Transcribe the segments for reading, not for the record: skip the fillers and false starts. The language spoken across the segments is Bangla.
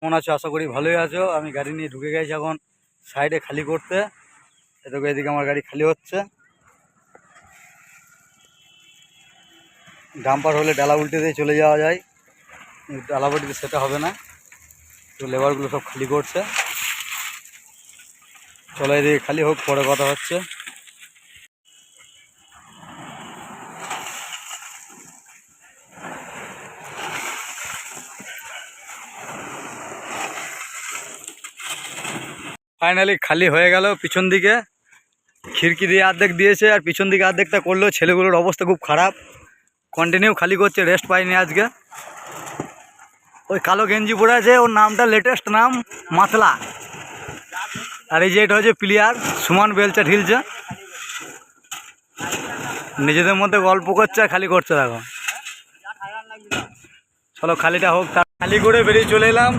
কেমন আছো? আশা করি ভালোই আছো। আমি গাড়ি নিয়ে ঢুকে গেছি এখন সাইডে খালি করতে। এদিকে এদিকে আমার গাড়ি খালি হচ্ছে। ডাম্পার হলে ডালা উল্টে দিয়ে চলে যাওয়া যায়, ডালা উল্টে সেটা হবে না। তো লেবারগুলো সব খালি করছে। চলো এদিকে খালি হোক, পরে কথা হচ্ছে। ফাইনালি খালি হয়ে গেল। পিছন দিকে খিড়কি দিয়ে অর্ধেক দিয়েছে আর পিছন দিকে অর্ধেকটা করলো। ছেলেগুলোর অবস্থা খুব খারাপ, কন্টিনিউ খালি করছে, রেস্ট পাইনি আজকে। ওই কালো গেঞ্জি পরে আছে, ওর নামটা লেটেস্ট নাম মাতলা। আর এই যে এটা হচ্ছে প্লেয়ার, সুমন বেলচা ঢিলছে, নিজেদের মধ্যে গল্প করছে আর খালি করছে। দেখো চলো খালিটা হোক। খালি করে বেরিয়ে চলে এলাম।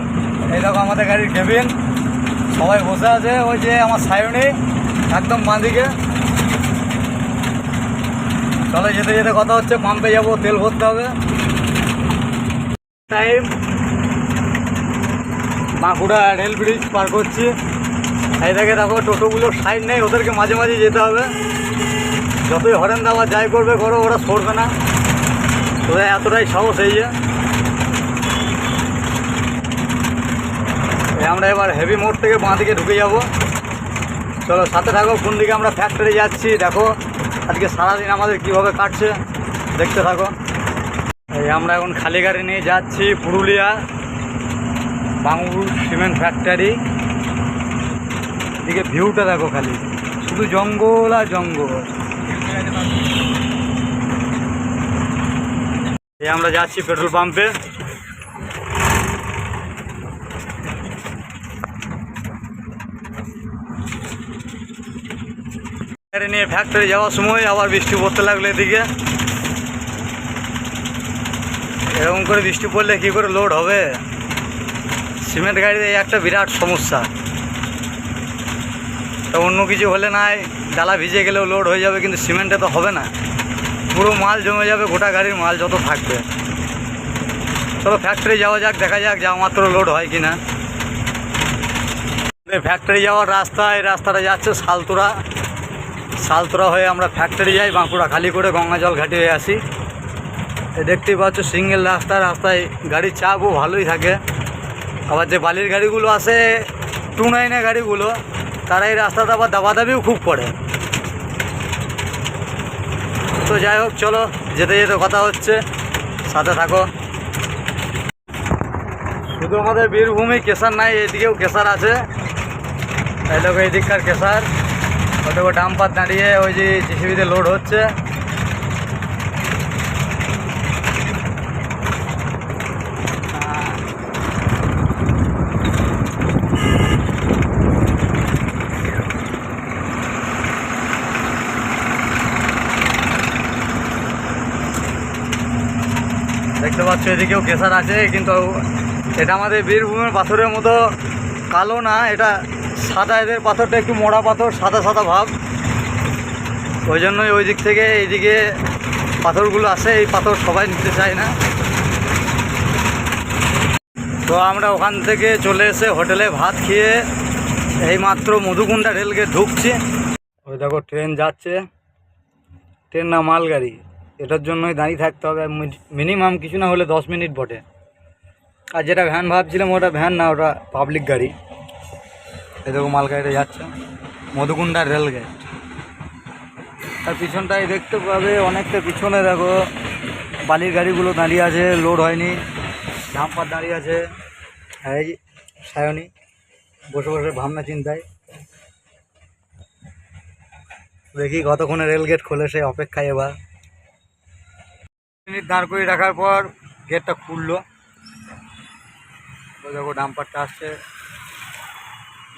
এই দেখো আমাদের গাড়ির কেবিন, সবাই বসে আছে। ওই যে আমার সায়নী একদম বাঁ দিকে। চলো যেতে যেতে কথা হচ্ছে। পাম্পে যাবো, তেল ভরতে হবে। টাইম বাঁকুড়া রেল ব্রিজ পার করছি। এই দেখে দেখো টোটোগুলোর সাইড নেই, ওদেরকে মাঝে মাঝে যেতে হবে। যতই হরেন দেওয়া যাই করবে করো, ওরা সরবে না। তোরা এতটাই সাহস এই যে। আমরা এবার হেভি মোড় থেকে বাঁ দিকে ঢুকে যাব। চলো সাথে থাকো। কোন দিকে আমরা ফ্যাক্টরি যাচ্ছি দেখো, আজকে সারাদিন আমাদের কিভাবে কাটছে দেখতে থাকো। এই আমরা এখন খালি গাড়ি নিয়ে যাচ্ছি পুরুলিয়া বাঙ্গুর সিমেন্ট ফ্যাক্টরি। এদিকে ভিউটা দেখো, খালি শুধু জঙ্গল আর জঙ্গল। এই আমরা যাচ্ছি পেট্রোল পাম্পে। গাড়ি নিয়ে ফ্যাক্টরি যাওয়ার সময় আবার বৃষ্টি পড়তে লাগলো। এদিকে এরকম করে বৃষ্টি পড়লে কী করে লোড হবে? সিমেন্ট গাড়িতে একটা বিরাট সমস্যা। তো অন্য কিছু হলে নাই, ডালা ভিজে গেলেও লোড হয়ে যাবে, কিন্তু সিমেন্টে তো হবে না। পুরো মাল জমে যাবে, গোটা গাড়ির মাল যত থাকবে। চলো ফ্যাক্টরি যাওয়া যাক, দেখা যাক যাওয়া মাত্র লোড হয় কি না। ফ্যাক্টরি যাওয়ার রাস্তা, এই রাস্তাটা যাচ্ছে সালতোরা। সালতোরা হয়ে আমরা ফ্যাক্টরি যাই, বাঁকুড়া খালি করে গঙ্গাজল ঘাটি হয়ে আসি। দেখতেই পাচ্ছ সিঙ্গেল রাস্তা, রাস্তায় গাড়ির চাপও ভালোই থাকে। আবার যে বালির গাড়িগুলো আসে, 29 গাড়িগুলো, তারা এই রাস্তাটা আবার দাবাদাবিও খুব করে। তো যাই হোক চলো যেতে যেতে কথা হচ্ছে, সাথে থাকো। শুধু আমাদের বীরভূমি কেসার নাই, এদিকেও কেসার আছে। এই দেখো এদিককার কেসার, ওই দেখো ডাম্পার দাঁড়িয়ে ওই যে জেসিবিতে লোড হচ্ছে। দেখতে পাচ্ছ এদিকেও কেসার আছে, কিন্তু এটা আমাদের বীরভূমের পাথরের মতো কালো না, এটা সাদা। এদের পাথরটা একটু মোড়া পাথর, সাদা সাদা ভাব। ওই জন্যই ওই দিক থেকে এইদিকে পাথরগুলো আসে। এই পাথর সবাই নিতে চায় না। তো আমরা ওখান থেকে চলে এসে হোটেলে ভাত খেয়ে এইমাত্র মধুকুণ্ডা রেলগেট ঢুকছি। ওই দেখো ট্রেন যাচ্ছে, ট্রেন না মালগাড়ি। এটার জন্যই দাঁড়িয়ে থাকতে হবে মিনিমাম কিছু না হলে 10 মিনিট বটে। আর যেটা ভ্যান ভাবছিলাম ওটা ভ্যান না, ওটা পাবলিক গাড়ি। এই দেখো মালগাড়িটা যাচ্ছে মধুকুণ্ডা রেলগেট। আর পিছনটাই দেখতে পাবে অনেকটা পিছনে দেখো বালির গাড়িগুলো দাঁড়িয়ে আছে, লোড হয়নি। ডাম্পার দাঁড়িয়ে আছে। এই সায়নী বসে বসে ভাবনা চিন্তায়। দেখি কতক্ষণে রেলগেট খোলে, সেই অপেক্ষায়। এবার মিনিট দাঁড় করে রাখার পর গেটটা খুললো। তো দেখো ডাম্পারটা আসছে,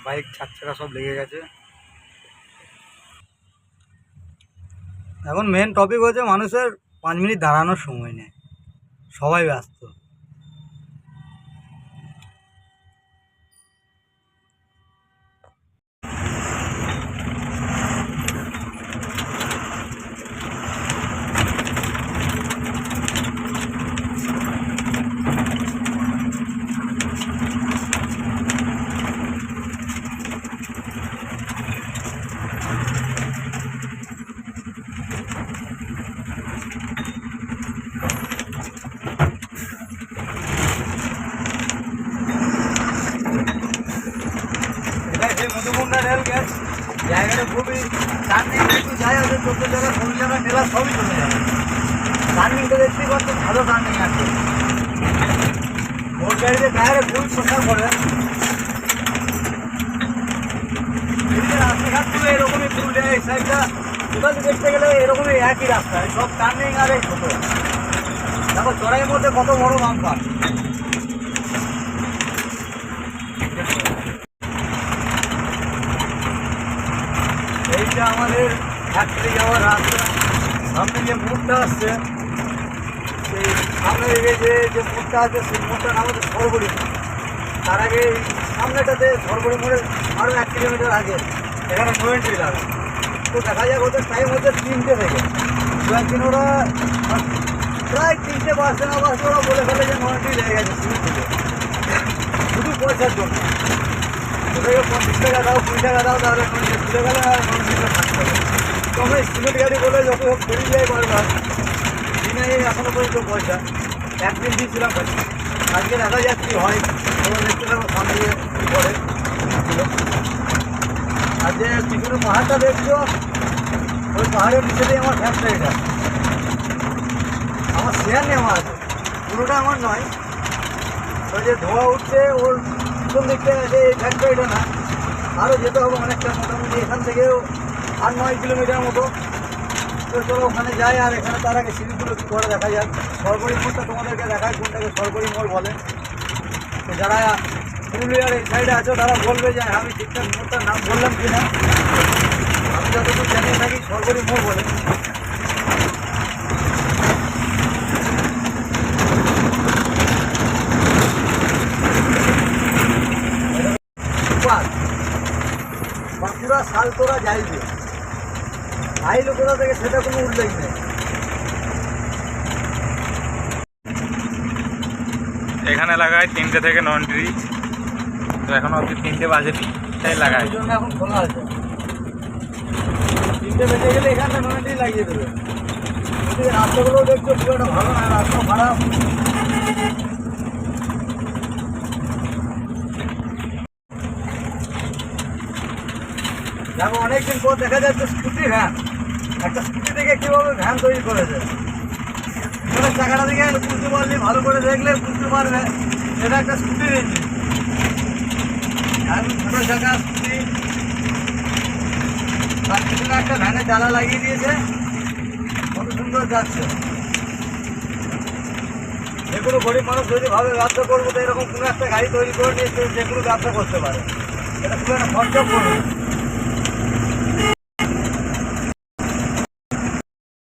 বাইক চাকা সব লেগে গেছে। এখন মেন টপিক হচ্ছে মানুষের 5 মিনিট দাঁড়ানোর সময় নেই, সবাই ব্যস্ত। মুদুগুন্ডা রেল গেছ জায়গাটা খুবই টার্নিং একটু যাই আছে 14 জায়গা 16 জায়গা মেলা সবই চলে যাবে। টার্নিংটা দেখতেই পাচ্ছ ভালো টার্নিং আছে। ওর গাড়িতে টায়ারে খুবই প্রসার করে। রাস্তাঘাটগুলো এরকমই পুরুলিয়া এই সাইডটা টোটালি দেখতে গেলে এরকমই একই রাস্তায় সব টার্নিং আর এই ছোটো। দেখো চড়াইয়ের মধ্যে কত বড় বাম্পার। এইটা আমাদের ফ্যাক্টরি যাওয়ার রাস্তা। সামনে যে মোড়টা আসছে সেই সামনে যে মোড়টা আছে সেই মোড়টার নাম হচ্ছে সরবড়ি। তার আগে সামনেটাতে সরবড়ি মোড়ে আরও 1 কিলোমিটার আগে এখানে নো এন্ট্রি লাগে। তো দেখা যাক ওদের টাইম হচ্ছে 3টে থেকে। দু একদিন ওরা প্রায় 3টে বাজছে না বাজছে ওরা বলে ফেলে যে নো এন্ট্রি লেগে গেছে সিমেন্ট থেকে, শুধু পয়সার জন্য। ওদেরকে 25 টাকা দাও 20 টাকা দাও তাহলে নো এন্ট্রি খুলে গেলে আর নো এন্ট্রিটা থাকতে হবে। তো আমরা সিমেন্ট গাড়ি বলে যত হোক বেরিয়ে যাই বারবার দিনে এখনো পর্যন্ত পয়সা 1 দিন দিয়েছিলাম পয়সা। আজকে দেখা যাক কী হয়। তোমরা দেখতে থাকো সামনে গিয়ে কী করে। আর যে পিছনে পাহাড়টা দেখছো ওই পাহাড়ের নিচে দিয়ে আমার ফ্যাক্টরিটা। আমার শেয়ার নেওয়া আছে, পুরোটা আমার নয়। ওই যে ধোঁয়া উঠছে ওর পিছন দিকটা আছে এই ফ্যাক্টরিটা না, আরও যেতে হবে অনেকটা, মোটামুটি এখান থেকেও 8-9 কিলোমিটার মতো। তো চলো ওখানে যাই। আর এখানে তার আগে সিঁড়িগুলো কী করে দেখা যাক। সরকারি মোড়টা তোমাদেরকে দেখায় কোনটাকে সরকারি মোড় বলে। তো যারা পুরুলিয়ার এই সাইডে আছো তারা বলবে যে আমি ঠিকঠাক মোড়টার নাম বললাম কি না। আমি যতটুকু জানিয়ে থাকি সরকারি মোড় বলে। বাঁকুড়া শালতোরা যাইবে আইলো কোথা থেকে সেটা কোনো উল্লেখ নেই। এখানে লাগায় 3টে থেকে নো এন্ট্রি। তো এখন অবধি 3টে বাজেনি, তাই লাগায়। এখন খোলা আছে, 3টে বেজে গেলে এখানে নো এন্ট্রি লাগিয়ে দেবে। রাস্তাগুলো দেখছো খুব একটা ভালো না, রাস্তা খারাপ। দেখো অনেকদিন পর দেখা যাচ্ছে স্কুটি ভ্যান। একটা স্কুটি থেকে কীভাবে ভ্যান তৈরি করেছে। পিছনের চাকাটা দিকে বুঝতে পারলি, ভালো করে দেখলে বুঝতে পারবে এটা একটা স্কুটির ইঞ্জিন। এখন ছোটো চাকা স্কুটি, তার পিছনে একটা ভ্যানে জ্বালা লাগিয়ে দিয়েছে, কত সুন্দর যাচ্ছে। যে কোনো গরিব মানুষ যদি ভাবে ব্যবসা করবো তো এরকম কোনো একটা গাড়ি তৈরি করে নিয়ে যে কোনো ব্যবসা করতে পারে। এটা খুব একটা খরচা পড়বে।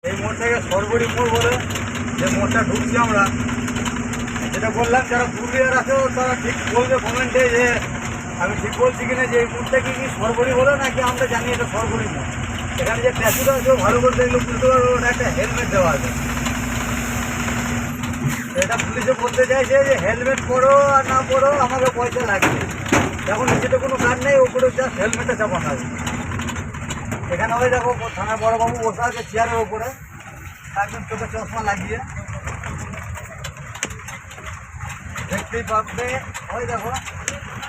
এই মোড়টাকে সরবড়ি মোড় বলে। যে মোড়টা ঢুকছি আমরা, যেটা বললাম যারা পুরুলিয়ার আছে তারা ঠিক বলবে কমেন্টে যে আমি ঠিক বলছি কিনা, যে এই মোড়টাকে কি সরবড়ি বলে নাকি আমরা জানি এটা সরবড়ি মোড়। এখানে যে ট্যাচুটা আছে ভালো করে দেখলে বুঝতে পারবো ওটা একটা হেলমেট দেওয়া আছে। এটা পুলিশে বলতে চাইছে যে হেলমেট পরো আর না পরো আমাকে পয়সা লাগবে। যখন নিচেতে কোনো কাজ নেই ওপরে জাস্ট হেলমেটটা চাপানো আছে। এখানে ওই দেখো থানার বড়বাবু বসে আছে চেয়ারের ওপরে, একদম চোখে চশমা লাগিয়ে। দেখতেই পাবে ওই দেখো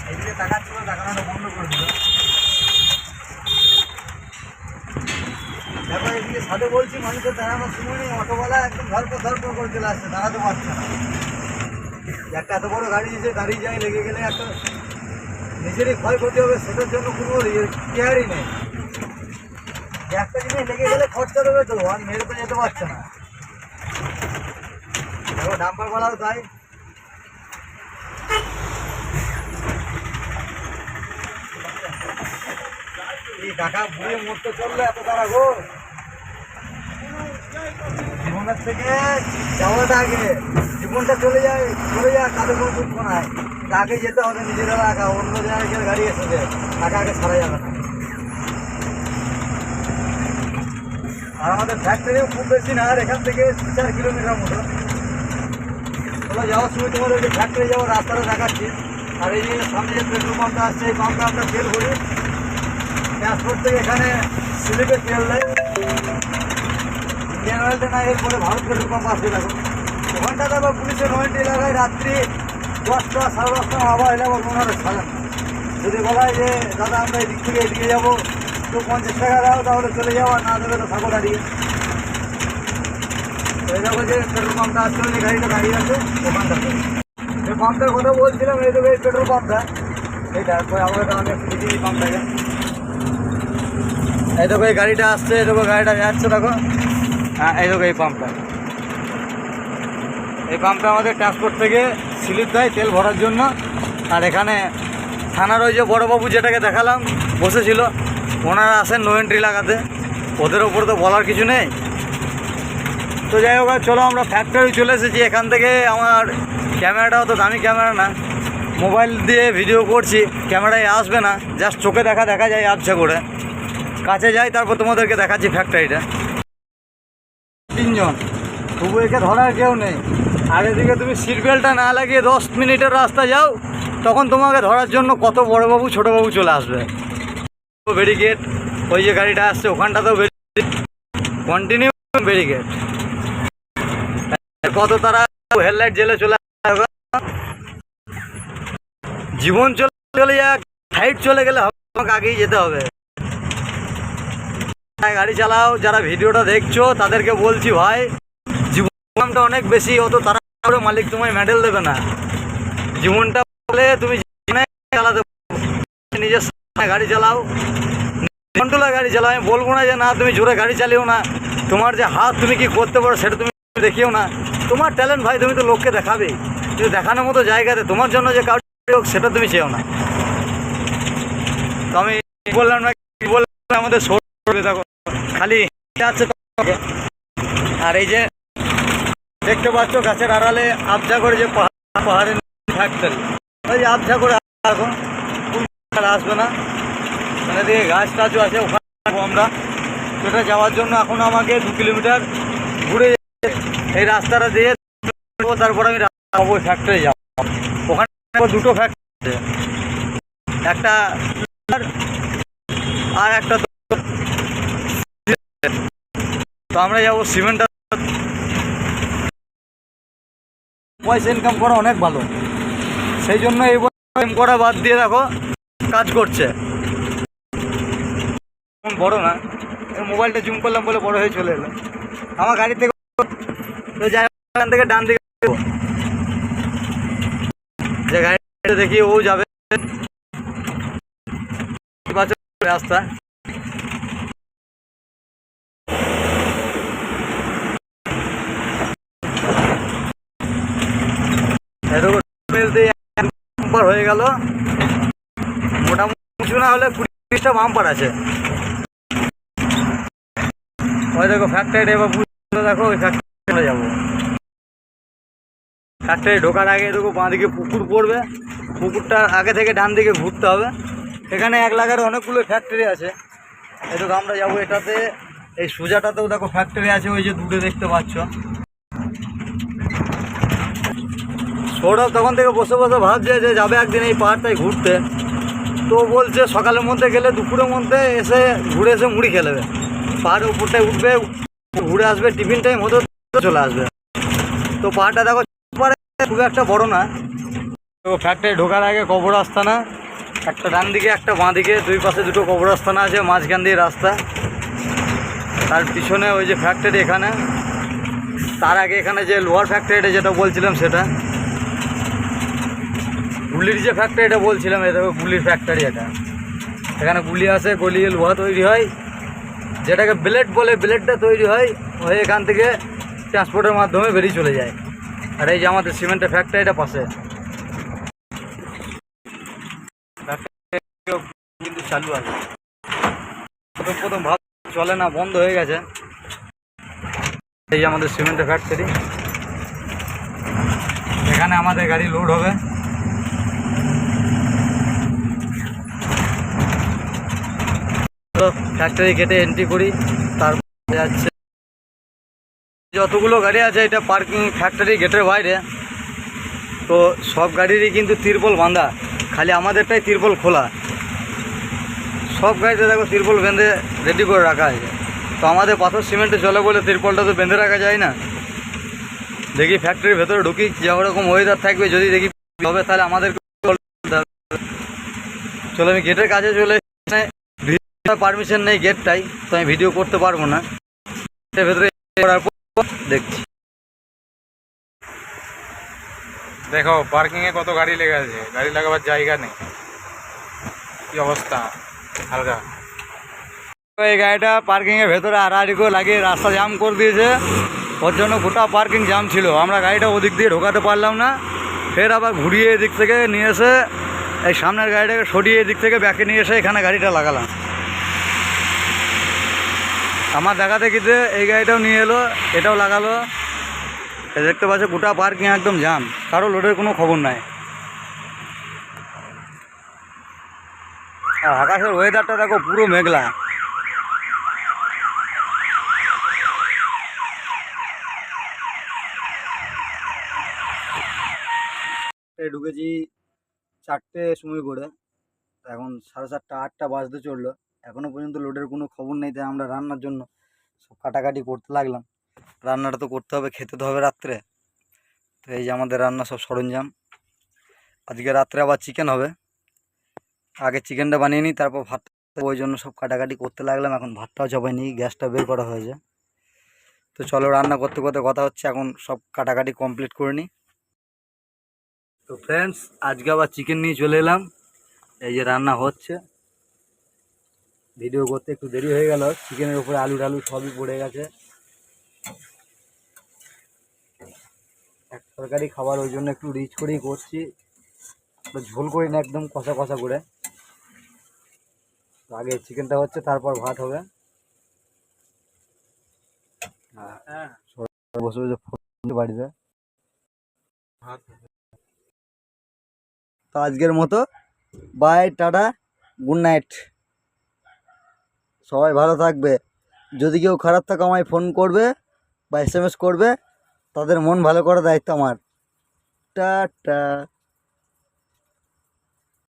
এইদিকে তাকাচ্ছিল, তাকানোটা বন্ধ করে দিল। দেখো এদিকে সাথে বলছি মানুষের দাঁড়ানোর সময় নেই, অটোওয়ালা একদম ধরপর করে চলে আসছে, দাঁড়াতে পারছে না। একটা এত বড় গাড়ি এসে দাঁড়িয়ে যায়, লেগে গেলে একটা নিজেরই ক্ষয়ক্ষতি হবে, সেটার জন্য কোনো কেয়ারই নেই। একটা জিনিস লেগে গেলে খরচা দেবে তো, আর মেরে তো যেতে পারছে না। দেখো ডাম্পারওয়ালাও তাই। এই কাকা বুড়িয়ে মরতে চললে এত তারা গো। জীবনের থেকে যাওয়াটা আগে, জীবনটা চলে যায় তাদের কোনো দুঃখ নাই। আগে যেতে হবে নিজেরা রাখা, অন্য জায়গায় গাড়ি এসেছে টাকা আগে ছাড়া যাবে না। আর আমাদের ফ্যাক্টরিও খুব বেশি না, আর এখান থেকে 4 কিলোমিটার মতো। তোমরা যাওয়ার সময় তোমার ওই যে ফ্যাক্টরি যাওয়ার রাস্তাটা দেখাচ্ছি। আর এই যে সামনে যে পেট্রোল পাম্পটা আসছে এই পাম্পটা আমরা তেল ভরি। ট্রান্সপোর্ট থেকে এখানে সিলেটে তেল দেয়, ইন্ডিয়ান অয়েলটা না, এরপরে ভারত পেট্রোল পাম্প আসবে। দেখো ওখানটাতে আবার পুলিশের 90 লাগায় রাত্রি 10টা 10:30 আবার এলে আবার 15 সাজান। যদি বলা হয় যে দাদা আমরা এদিক থেকে এদিকে যাবো, তো 50 টাকা দাও, তাহলে চলে যাওয়া, না দেবে তো থাকো দাঁড়িয়ে। এই দেখো যে পেট্রোল পাম্পটা আসলে যে গাড়িটা দাঁড়িয়ে আছে ওখানটাতে, যে পাম্পটার কথা বলছিলাম, এই দেখো এই পেট্রোল পাম্পটা, এইটা আমাকে আমি একটু দেখি এই পাম্পটাকে। এই দেখো এই গাড়িটা আসছে, এই দেখো গাড়িটা যাচ্ছে, দেখো। হ্যাঁ, এই দেখো এই পাম্পটা, এই পাম্পটা আমাদের ট্রান্সপোর্ট থেকে স্লিপ দেয় তেল ভরার জন্য। আর এখানে থানার ওই যে বড়োবাবু যেটাকে দেখালাম বসেছিল, ওনারা আসেন নো এন্ট্রি লাগাতে, ওদের ওপর তো বলার কিছু নেই। তো যাই হোক, চলো আমরা ফ্যাক্টরি চলে এসেছি। এখান থেকে আমার ক্যামেরাটাও তো দামি ক্যামেরা না, মোবাইল দিয়ে ভিডিও করছি, ক্যামেরায় আসবে না, জাস্ট চোখে দেখা যায় আবছা করে। কাছে যাই, তারপর তোমাদেরকে দেখাচ্ছি ফ্যাক্টরিটা। 3 জন, তবু একে ধরার কেউ নেই। আগে দিকে তুমি সিট বেল্টটা না লাগিয়ে 10 মিনিটের রাস্তা যাও, তখন তোমাকে ধরার জন্য কত বড়োবাবু ছোটোবাবু চলে আসবে। ব্যারিকেড, ওই যে গাড়িটা আসছে ওখানটাতেও কন্টিনিউ ব্যারিকেড। কত তারা হেডলাইট জেলে চলে আসবে, জীবন চলে যাক, হাইট চলে গেলে আমাকে আগেই যেতে হবে। গাড়ি চালাও, যারা ভিডিওটা দেখছো তাদেরকে বলছি, ভাই জীবনটা অনেক বেশি, অত তারা মালিক তোমায় মেডেল দেবে না। জীবনটা বলে তুমি চালাতে, নিজের গাড়ি চালাও, কন্ট্রোলার গাড়ি চালাও। আমি বলবো না যে না তুমি জোরে গাড়ি চালিও না, তোমার যে হাত তুমি কি করতে পারো সেটা তুমি দেখিও না। তোমার ট্যালেন্ট ভাই, তুমি তো লোককে দেখাবে, কিন্তু দেখানোর মতো জায়গাতে তোমার জন্য যে কাউকে হোক সেটা তুমি চেও না। তো আমি বললাম না, কি বললাম, আমাদের দেখো খালি আছে। আর এই যে দেখতে পাচ্ছ গাছের আড়ালে আবঝা করে যে পাহাড়ের ফ্যাক্টরি, ওই যে আবঝা করে আসবে না, মানে দিকে গাছ টাছও আছে, ওখানে আমরা সেটা যাওয়ার জন্য এখন আমাকে 2 কিলোমিটার ঘুরে এই রাস্তাটা দিয়ে, তারপর আমি ওই ফ্যাক্টরি যাবো। ওখানে 2টো ফ্যাক্টরি, একটা আর একটা। তো আমরা যাবো সিমেন্টটা, পয়সা ইনকাম করা অনেক ভালো, সেই জন্য এই করা বাদ দিয়ে দেখো কাজ করছে। বড় না, মোবাইলটা জুম করলাম বলে বড় হয়ে চলে এলো আমার গাড়ি থেকে। তো যাই হোক, এখান থেকে ডান দিকে যে গাড়িটা দেখি ও যাবে রাস্তা। হয়ে গেল মোটামুটি, কিছু না হলে 20-30টা বাম্পার আছে। ওই দেখো ফ্যাক্টরি, এবার দেখো ওই ফ্যাক্টরি যাবো। ফ্যাক্টরি ঢোকার আগে দেখো বাঁদিকে পুকুর পড়বে, পুকুরটা আগে থেকে ডান দিকে ঘুরতে হবে। এখানে 1 লাখের অনেকগুলো ফ্যাক্টরি আছে। এই দেখো আমরা যাবো এটাতে, এই সোজাটাতেও দেখো ফ্যাক্টরি আছে, ওই যে দূরে দেখতে পাচ্ছ। সৌরভ তখন থেকে বসে বসে ভাবছে যে যাবে একদিন এই পাহাড়টায় ঘুরতে। তো বলছে সকালের মধ্যে গেলে দুপুরের মধ্যে এসে ঘুরে এসে মুড়ি খেয়ে নেবে, পাহাড়ের উপরটায় উঠবে, ঘুরে আসবে, টিফিন টাইম হতে চলে আসবে। তো পাহাড়টা দেখো খুব একটা বড় না। তো ফ্যাক্টরি ঢোকার আগে কবরস্থানা, একটা ডান দিকে একটা বাঁ দিকে, 2 পাশে 2টো কবরস্থানা আছে, মাঝখান দিয়ে রাস্তা। তার পিছনে ওই যে ফ্যাক্টরি এখানে, তার আগে এখানে যে লোহার ফ্যাক্টরিটা যেটা বলছিলাম সেটা, গুলির যে ফ্যাক্টরিটা বলছিলাম, এটা গুলির ফ্যাক্টরি। এটা এখানে গুলি আসে, গলিয়ে লোহা তৈরি হয়, যেটাকে ব্লেড বলে, ব্লেডটা তৈরি হয় হয়ে এখান থেকে ট্রান্সপোর্টের মাধ্যমে বেরিয়ে চলে যায়। আর এই যে আমাদের সিমেন্টের ফ্যাক্টরিটা পাশে, কিন্তু চালু আছে। প্রথম ভাব চলে না, বন্ধ হয়ে গেছে। এই যে আমাদের সিমেন্টের ফ্যাক্টরি, এখানে আমাদের গাড়ি লোড হবে। ফ্যাক্টরি গেটে এন্ট্রি করি, তারপর যাচ্ছে যতগুলো গাড়ি আছে এটা পার্কিং ফ্যাক্টরি গেটের বাইরে। তো সব গাড়িরই কিন্তু তিরপল বাঁধা, খালি আমাদেরটাই তিরপল খোলা। সব গাড়িতে দেখো তিরপল বেঁধে রেডি করে রাখা আছে। তো আমাদের পাথর সিমেন্টে চলে বলে তিরপলটা তো বেঁধে রাখা যায় না। দেখি ফ্যাক্টরির ভেতরে ঢুকি, যে ওরকম ওয়েদার থাকবে, যদি দেখি হবে তাহলে আমাদের চলো আমি গেটের কাছে চলে পারমিশন নেই গেটটাই, তো আমি ভিডিও করতে পারবো না। এর ভেতরে করার পর দেখছি। দেখো পার্কিং এ কত গাড়ি লেগে আছে, গাড়ি লাগাবার জায়গা নেই, কি অবস্থা হালকা। এই গাড়িটা পার্কিং এর ভেতরে আড়াআড়ি করে লাগিয়ে রাস্তা জাম করে দিয়েছে, ওর জন্য গোটা পার্কিং জাম ছিল। আমরা গাড়িটা ওদিক দিয়ে ঢোকাতে পারলাম না, ফের আবার ঘুরিয়ে এদিক থেকে নিয়ে এসে এই সামনের গাড়িটাকে সরিয়ে এদিক থেকে ব্যাকে নিয়ে এসে এখানে গাড়িটা লাগালাম। আমার দেখাতে কিন্তু এই গাড়িটাও নিয়ে এলো, এটাও লাগালো। দেখতে পাচ্ছ গোটা পার্কিং একদম জাম, কারো লোডের কোনো খবর নাই। আর আকাশের ওয়েদারটা দেখো পুরো মেঘলা। ঢুকেছি 4টে সময় করে, এখন 7:30 8টা বাজতে চললো, এখনও পর্যন্ত লোডের কোনো খবর নেই। তাই আমরা রান্নার জন্য সব কাটাকাটি করতে লাগলাম। রান্নাটা তো করতে হবে, খেতে তো হবে রাত্রে। তো এই যে আমাদের রান্না সব সরঞ্জাম। আজকে রাত্রে আবার চিকেন হবে, আগে চিকেনটা বানিয়ে নিই তারপর ভাত, ওই জন্য সব কাটাকাটি করতে লাগলাম। এখন ভাতটাও চাপাই নিই, গ্যাসটা বের করা হয়েছে। তো চলো রান্না করতে করতে কথা হচ্ছে, এখন সব কাটাকাটি কমপ্লিট করে নিই। তো ফ্রেন্ডস আজকে আবার চিকেন নিয়ে চলে এলাম, এই যে রান্না হচ্ছে। ভিডিও করতে একটু দেরি হয়ে গেল, চিকেনের উপরে আলু টালু সবই পড়ে গেছে। এক তরকারি খাবার, ওই জন্য একটু রিচ করেই করছি, ঝোল করি না, একদম কষা কষা করে। আগে চিকেনটা হচ্ছে, তারপর ভাত হবে। বসে বসে বাড়িতে। তো আজকের মতো বাই, টাটা, গুড নাইট। সবাই ভালো থাকবে। যদি কেউ খারাপ থাকে আমায় ফোন করবে বা SMS করবে, তাদের মন ভালো করার দায়িত্ব আমার। টাটা।